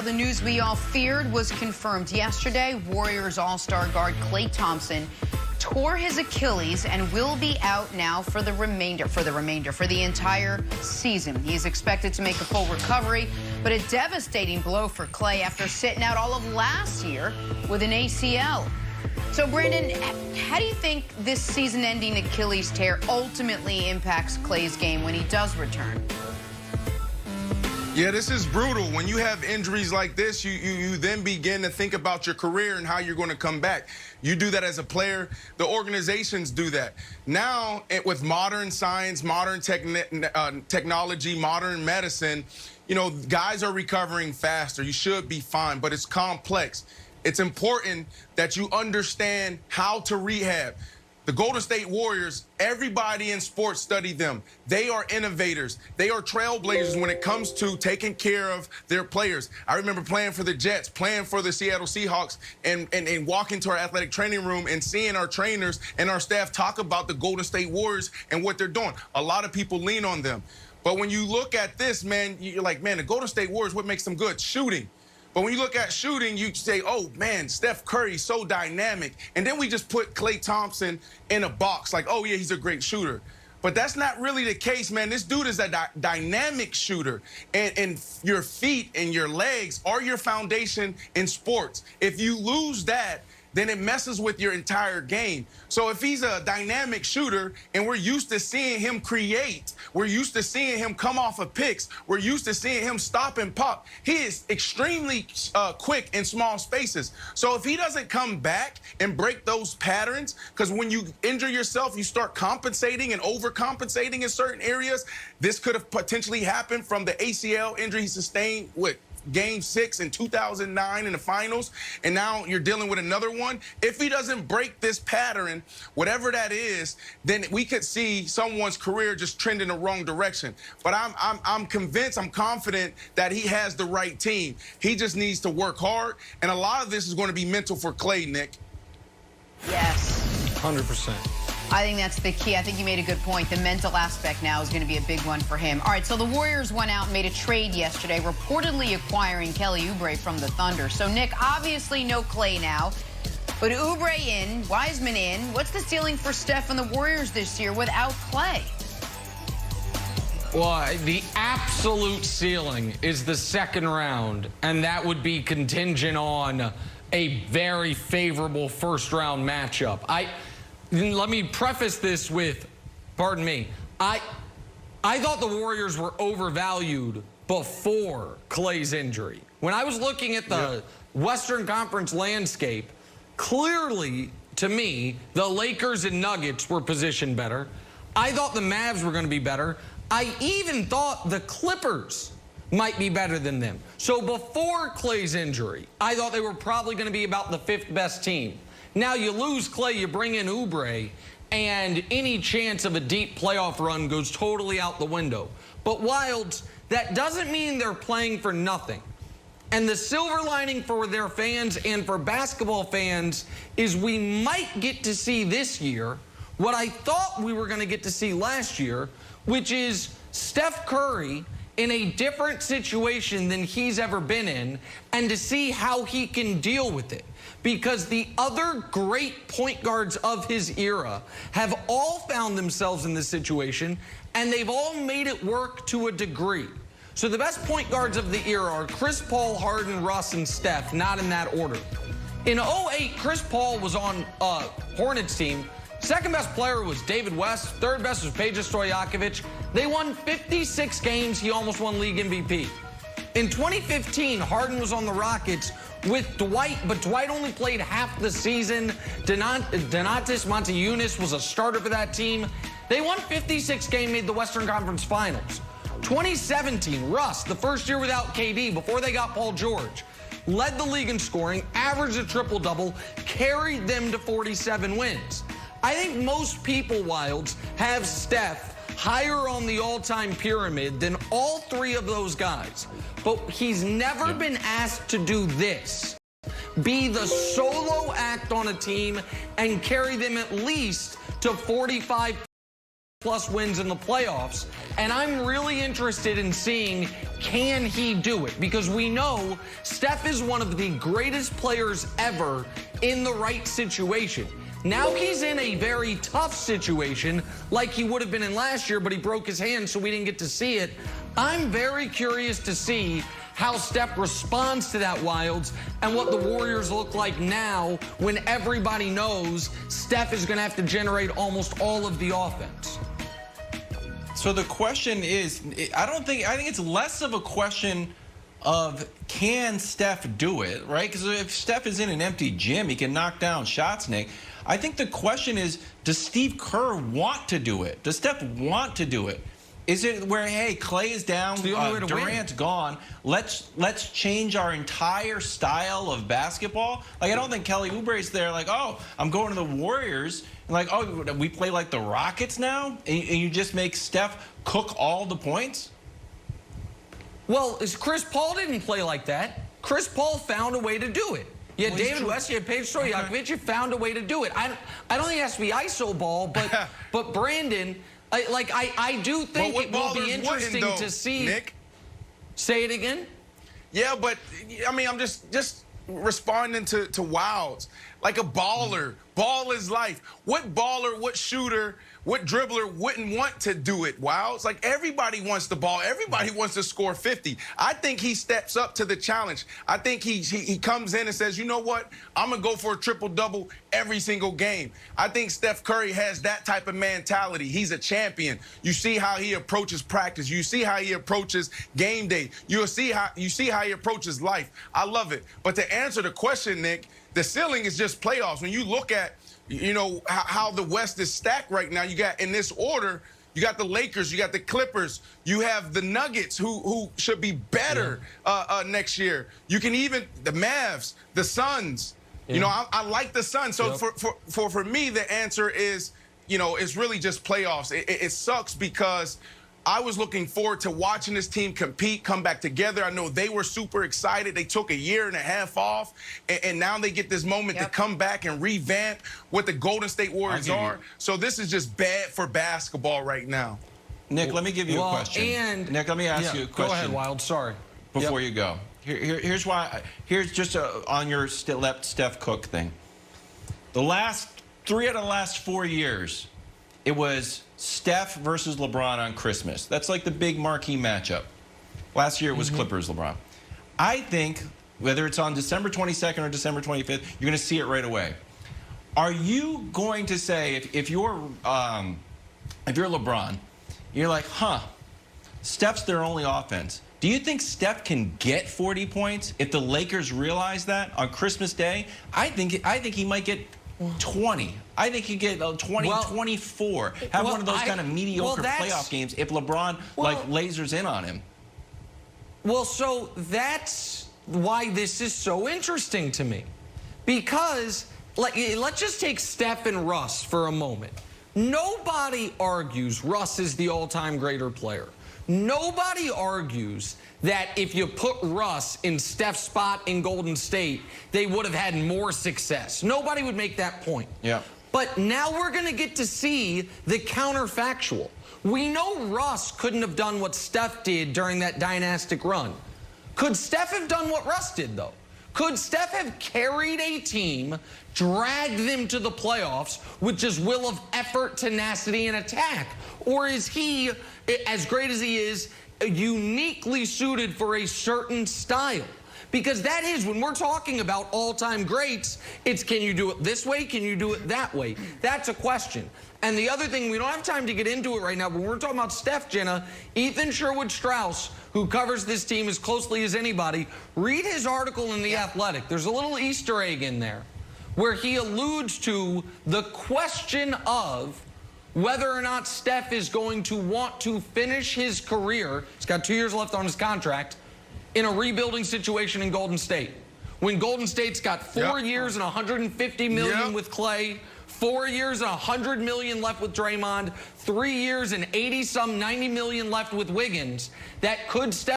the news we all feared was confirmed yesterday. Warriors All-Star guard Klay Thompson tore his Achilles and will be out now for the entire season. He's expected to make a full recovery, but a devastating blow for Klay after sitting out all of last year with an ACL. So, Brandon, how do you think this season-ending Achilles tear ultimately impacts Klay's game when he does return? Yeah, this is brutal. When you have injuries like this, you then begin to think about your career and how you're going to come back. You do that as a player. The organizations do that. Now, with modern science, modern technology, modern medicine, you know, guys are recovering faster. You should be fine, but it's complex. It's important that you understand how to rehab. The Golden State Warriors, everybody in sports study them. They are innovators. They are trailblazers when it comes to taking care of their players. I remember playing for the Jets, playing for the Seattle Seahawks, and walking to our athletic training room and seeing our trainers and our staff talk about the Golden State Warriors and what they're doing. A lot of people lean on them. But when you look at this, man, you're like, man, the Golden State Warriors, what makes them good? Shooting. But when you look at shooting, you say, oh, man, Steph Curry's so dynamic. And then we just put Klay Thompson in a box like, oh, yeah, he's a great shooter. But that's not really the case, man. This dude is a dynamic shooter. And your feet and your legs are your foundation in sports. If you lose that, then it messes with your entire game. So if he's a dynamic shooter and we're used to seeing him create, we're used to seeing him come off of picks, we're used to seeing him stop and pop, he is extremely quick in small spaces. So if he doesn't come back and break those patterns, because when you injure yourself, you start compensating and overcompensating in certain areas. This could have potentially happened from the ACL injury he sustained with Game 6 in 2009 in the finals, and now you're dealing with another one. If he doesn't break this pattern, whatever that is, then we could see someone's career just trend in the wrong direction. But I'm convinced, I'm confident that he has the right team. He just needs to work hard, and a lot of this is going to be mental for Klay, Nick. Yes. 100%. I think that's the key. I think you made a good point. The mental aspect now is going to be a big one for him. All right, so the Warriors went out and made a trade yesterday, reportedly acquiring Kelly Oubre from the Thunder. So, Nick, obviously no Klay now, but Oubre in, Wiseman in. What's the ceiling for Steph and the Warriors this year without Klay? Well, the absolute ceiling is the second round, and that would be contingent on a very favorable first-round matchup. Let me preface this with, pardon me, I thought the Warriors were overvalued before Klay's injury. When I was looking at the Western Conference landscape, clearly, to me, the Lakers and Nuggets were positioned better. I thought the Mavs were going to be better. I even thought the Clippers might be better than them. So before Klay's injury, I thought they were probably going to be about the 5th best team. Now you lose Klay, you bring in Oubre, and any chance of a deep playoff run goes totally out the window. But Wilds, that doesn't mean they're playing for nothing. And the silver lining for their fans and for basketball fans is we might get to see this year what I thought we were going to get to see last year, which is Steph Curry in a different situation than he's ever been in, and to see how he can deal with it. Because the other great point guards of his era have all found themselves in this situation, and they've all made it work to a degree. So the best point guards of the era are Chris Paul, Harden, Russ, and Steph, not in that order. In 2008, Chris Paul was on Hornets team. Second best player was David West. Third best was Peja Stojakovic. They won 56 games. He almost won league MVP. In 2015, Harden was on the Rockets with Dwight, but Dwight only played half the season. Donatas Motiejunas was a starter for that team. They won 56 games, made the Western Conference Finals. 2017, Russ, the first year without KD, before they got Paul George, led the league in scoring, averaged a triple-double, carried them to 47 wins. I think most people, Wilds, have Steph higher on the all-time pyramid than all three of those guys. But he's never been asked to do this. Be the solo act on a team and carry them at least to 45 plus wins in the playoffs, and I'm really interested in seeing, can he do it? Because we know Steph is one of the greatest players ever in the right situation. Now he's in a very tough situation like he would have been in last year, but he broke his hand, so we didn't get to see it. I'm very curious to see how Steph responds to that, Wilds, and what the Warriors look like now when everybody knows Steph is going to have to generate almost all of the offense. So the question is, I think it's less of a question of can Steph do it, right? Because if Steph is in an empty gym, he can knock down shots, Nick. I think the question is, does Steve Kerr want to do it? Does Steph want to do it? Is it where, hey, Klay is down, Durant's gone, let's change our entire style of basketball? Like, I don't think Kelly Oubre's there like, oh, I'm going to the Warriors. And like, oh, we play like the Rockets now? And you just make Steph cook all the points? Well, Chris Paul didn't play like that. Chris Paul found a way to do it. You had David West, you had Paige Stojakovic, you found a way to do it. I don't think it has to be ISO ball, but Brandon, I do think it will be interesting to see. Nick? Say it again? Yeah, but, I mean, I'm just responding to Wilds. Like a baller. Ball is life. What baller, what shooter, what dribbler wouldn't want to do it, Wilds? Like, everybody wants the ball. Everybody wants to score 50. I think he steps up to the challenge. I think he comes in and says, you know what? I'm going to go for a triple-double every single game. I think Steph Curry has that type of mentality. He's a champion. You see how he approaches practice. You see how he approaches game day. You see how he approaches life. I love it. But to answer the question, Nick, the ceiling is just playoffs. When you look at, you know, how the West is stacked right now, you got, in this order, you got the Lakers, you got the Clippers, you have the Nuggets, who should be better next year. You can even, the Mavs, the Suns. Yeah. You know, I like the Suns. So for me, the answer is, you know, it's really just playoffs. It sucks because I was looking forward to watching this team compete, come back together. I know they were super excited. They took a year and a half off, and now they get this moment to come back and revamp what the Golden State Warriors are. So this is just bad for basketball right now. Nick, let me give you a question. Nick, let me ask you a question. Go ahead, Wild. Sorry. Before you go. Here's why. Here's just on your Steph Cook thing. The last 3 out of the last 4 years, it was Steph versus LeBron on Christmas. That's like the big marquee matchup. Last year it was Clippers-LeBron. I think whether it's on December 22nd or December 25th, you're going to see it right away. Are you going to say, if you're LeBron, you're like, huh, Steph's their only offense. Do you think Steph can get 40 points if the Lakers realize that on Christmas Day? I think he might get 20. I think he'd get 20, 24. Have one of those kind of mediocre playoff games if LeBron lasers in on him. Well, so that's why this is so interesting to me. Because, let's just take Steph and Russ for a moment. Nobody argues Russ is the all-time greater player. Nobody argues that if you put Russ in Steph's spot in Golden State, they would have had more success. Nobody would make that point. Yeah. But now we're going to get to see the counterfactual. We know Russ couldn't have done what Steph did during that dynastic run. Could Steph have done what Russ did, though? Could Steph have carried a team, dragged them to the playoffs with just will of effort, tenacity, and attack? Or is he, as great as he is, uniquely suited for a certain style? Because that is, when we're talking about all-time greats, it's can you do it this way, can you do it that way? That's a question. And the other thing, we don't have time to get into it right now, but when we're talking about Steph, Jenna, Ethan Sherwood-Strauss, who covers this team as closely as anybody, read his article in The Athletic. There's a little Easter egg in there where he alludes to the question of whether or not Steph is going to want to finish his career, he's got 2 years left on his contract, in a rebuilding situation in Golden State. When Golden State's got 4 years and $150 million with Klay, 4 years and $100 million left with Draymond, 3 years and 80-some, $90 million left with Wiggins, that could Steph